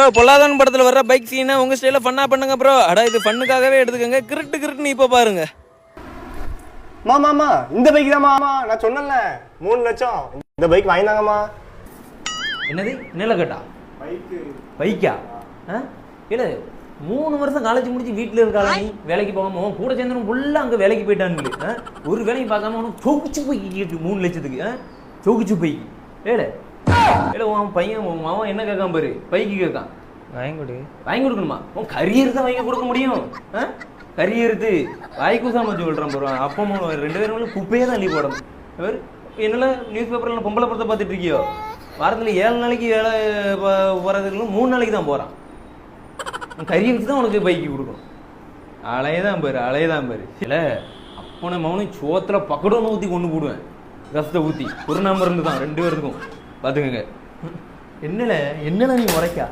Bro பொல்லாதான் படத்துல வர்ற bike சீனை உங்க ஸ்டைல ஃபன்னா பண்ணுங்க ப்ரோ. அட இது ஃபன்னுக்காகவே எடுத்துக்கங்க. கிருட்டு இப்ப பாருங்க. மாமா இந்த பைக் தான் மாமா, நான் சொன்னேன்ல 3 லட்சம் இந்த பைக் வாங்கினாங்கம்மா. என்னது என்னல கேட்டா பைக்கா? இல்ல 3 வருஷம் காலேஜ் முடிச்சு வீட்டுல இருக்காளா நீ? வேலைக்கு போகாம உன் கூட சேர்ந்து ஃபுல்லா அங்க வேலைக்கு போயிட்டான்னு ஒரு வேலையும் பார்க்காம உனக்கு சோக்குச்சு போய் 3 லட்சத்துக்கு சோக்குச்சு போய் ஏல இல்ல உன் பையன் உன் மாவன் என்ன கேட்காம பாரு, பைக்கு கேட்கான். வாங்கி கொடுக்கணுமா? உன் கரியர் தான் வாங்கி கொடுக்க முடியும். கரியருக்கு வாய்க்குசாம சொல்றான் பாரு. அப்பா 2 பேரும் குப்பையே தான் லீவ் போடணும். என்னால நியூஸ் பேப்பர்ல பொம்பளை படத்தை பார்த்துட்டு இருக்கியோ? வாரத்துல 7 நாளைக்கு வேலை போறதுக்கு 3 நாளைக்கு தான் போறான். கரியருக்கு தான் உனக்கு பைக்கு கொடுக்கணும். அலையதான் பாரு இல்ல அப்பனை மௌனம் சோத்துல பக்கடம் ஊத்தி கொண்டு போடுவேன். ரசத்தை ஊத்தி ஒரு நம்பர் இருந்து தான் 2 பேருக்கும் பாத்துக்கங்க. என்னல நீ உரைக்கா?